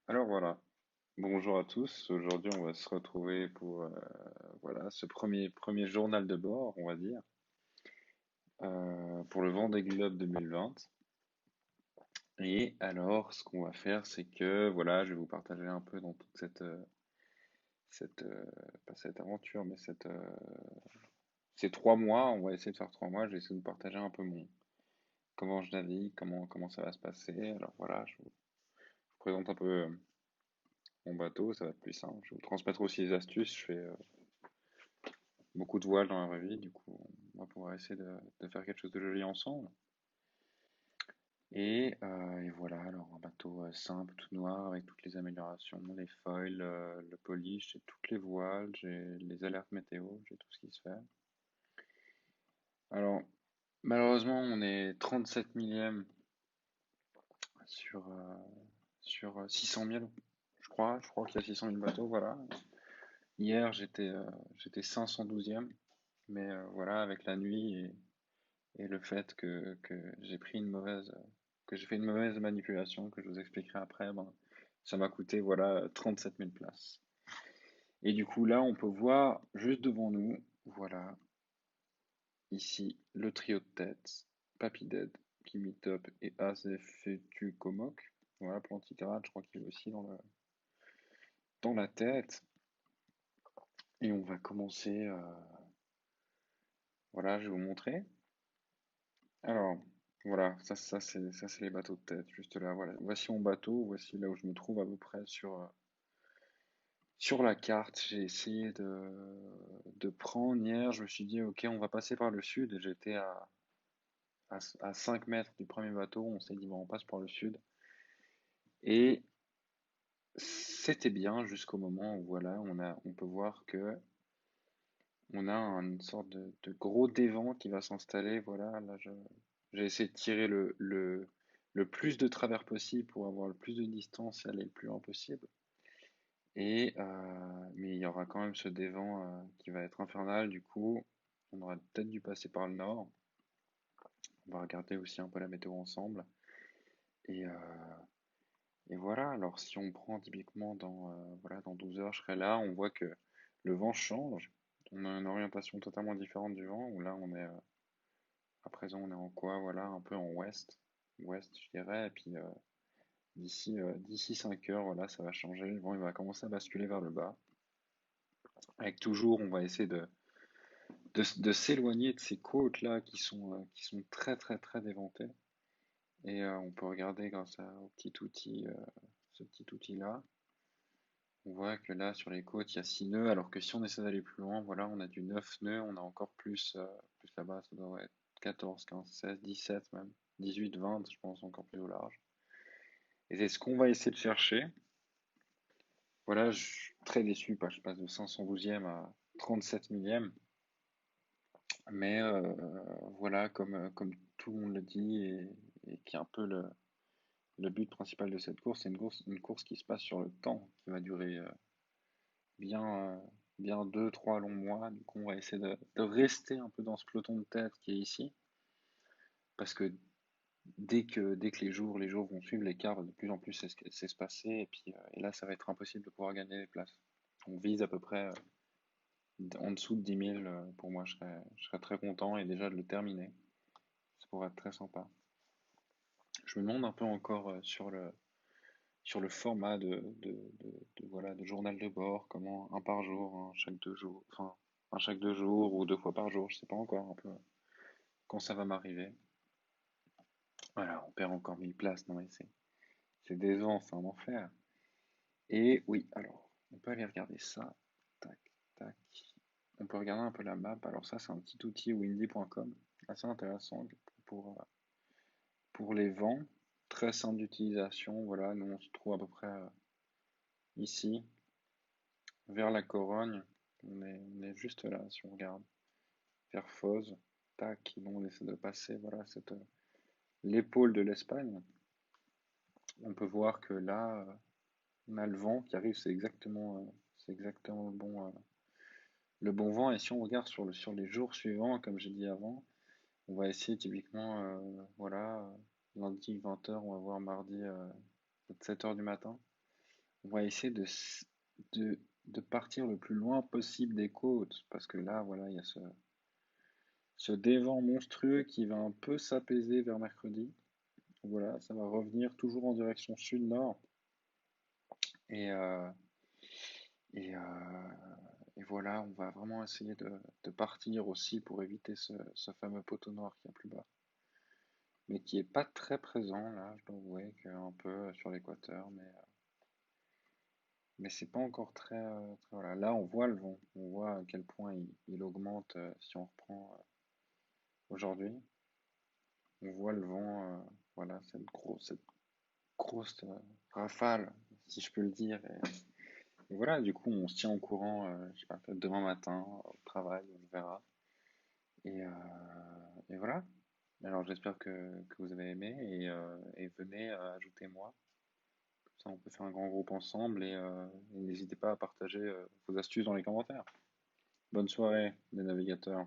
Alors voilà, bonjour à tous. Aujourd'hui, on va se retrouver pour voilà ce premier journal de bord, on va dire, pour le Vendée Globe 2020. Et alors, ce qu'on va faire, c'est que voilà, je vais vous partager un peu dans toute cette pas cette aventure, mais ces 3 mois. On va essayer de faire 3 mois. Je vais essayer de vous partager un peu mon comment je navigue, comment ça va se passer. Alors voilà, je vous présente un peu mon bateau, ça va être plus simple. Je vais vous transmettre aussi les astuces. Je fais beaucoup de voiles dans la vraie vie, du coup, on va pouvoir essayer de faire quelque chose de joli ensemble. Et voilà, alors un bateau simple, tout noir, avec toutes les améliorations, les foils, le polish, j'ai toutes les voiles, j'ai les alertes météo, j'ai tout ce qui se fait. Alors, malheureusement, on est 37 millième sur, euh, sur 600 000, je crois qu'il y a 600 000 bateaux, voilà. Hier, j'étais 512e, mais voilà, avec la nuit et le fait que que j'ai fait une mauvaise manipulation, que je vous expliquerai après, ben, ça m'a coûté, voilà, 37 000 places. Et du coup, là, on peut voir juste devant nous, voilà, ici, le trio de tête, Papy Dead, Kimi Top et Azefetu Komok. Voilà, pour l'anticarade, je crois qu'il est aussi dans la tête. Et on va commencer, voilà, je vais vous montrer. Alors, voilà, ça c'est les bateaux de tête, juste là, voilà. Voici mon bateau, voici là où je me trouve à peu près sur la carte. J'ai essayé de prendre hier, je me suis dit, ok, on va passer par le sud, et j'étais à 5 mètres du premier bateau, on s'est dit, bon, on passe par le sud. Et c'était bien jusqu'au moment où, voilà, on peut voir que on a une sorte de gros dévent qui va s'installer, voilà, là, j'ai essayé de tirer le plus de travers possible pour avoir le plus de distance et aller le plus loin possible. Mais il y aura quand même ce dévent qui va être infernal. Du coup, on aurait peut-être dû passer par le nord. On va regarder aussi un peu la météo ensemble. Et, euh, et voilà, alors si on prend typiquement voilà, dans 12 heures, je serai là. On voit que le vent change. On a une orientation totalement différente du vent. Où là, à présent, on est en quoi? Voilà, un peu en ouest. Ouest, je dirais. Et puis, d'ici 5 heures, voilà, ça va changer. Le vent, il va commencer à basculer vers le bas. Avec toujours, on va essayer de s'éloigner de ces côtes-là qui sont très, très, très déventées. Et on peut regarder grâce au petit outil, ce petit outil-là. On voit que là, sur les côtes, il y a 6 nœuds, alors que si on essaie d'aller plus loin, voilà, on a du 9 nœuds, on a encore plus là-bas, ça doit être 14, 15, 16, 17 même, 18, 20, je pense, encore plus au large. Et c'est ce qu'on va essayer de chercher. Voilà, je suis très déçu, je passe de 512e à 37 millième. Mais voilà, comme tout le monde le dit, et qui est un peu le but principal de cette course, c'est une course qui se passe sur le temps, qui va durer bien, bien 2, 3 longs mois. Du coup, on va essayer de rester un peu dans ce peloton de tête qui est ici, parce que dès que les jours vont suivre, l'écart va de plus en plus s'espacer, et là, ça va être impossible de pouvoir gagner les places. On vise à peu près en dessous de 10 000, pour moi, je serais très content, et déjà de le terminer. Ça pourrait être très sympa. Je me demande un peu encore sur le format voilà, de journal de bord, comment un par jour, un chaque 2 jours, enfin un chaque 2 jours ou 2 fois par jour, je sais pas encore un peu quand ça va m'arriver. Voilà, on perd encore 1000 places, non mais c'est décevant, c'est un enfer. Et oui, alors, on peut aller regarder ça. Tac, tac. On peut regarder un peu la map. Alors ça, c'est un petit outil windy.com, assez intéressant pour les vents. Très simple d'utilisation. Voilà, nous on se trouve à peu près ici, vers la Corogne. On est juste là, si on regarde. Vers Foz. Tac, nous on essaie de passer, voilà, l'épaule de l'Espagne. On peut voir que là, on a le vent qui arrive, c'est exactement le bon vent. Et si on regarde sur les jours suivants, comme j'ai dit avant, on va essayer typiquement, voilà, lundi 20 heures, on va voir mardi 7 heures du matin. On va essayer de partir le plus loin possible des côtes, parce que là, voilà, il y a ce dévent monstrueux qui va un peu s'apaiser vers mercredi. Voilà, ça va revenir toujours en direction sud-nord. Et, euh, et, euh, et voilà, on va vraiment essayer de partir aussi pour éviter ce fameux poteau noir qui est plus bas. Mais qui est pas très présent là, je dois avouer qu'un peu sur l'équateur, mais c'est pas encore voilà. Là, on voit le vent, on voit à quel point il augmente si on reprend aujourd'hui. On voit le vent, voilà, cette grosse rafale, si je peux le dire. Et voilà, du coup, on se tient au courant, je sais pas, peut-être demain matin au travail, on verra. Et, euh, et voilà. Alors j'espère que vous avez aimé et venez ajouter-moi. Ça, on peut faire un grand groupe ensemble et n'hésitez pas à partager vos astuces dans les commentaires. Bonne soirée, les navigateurs.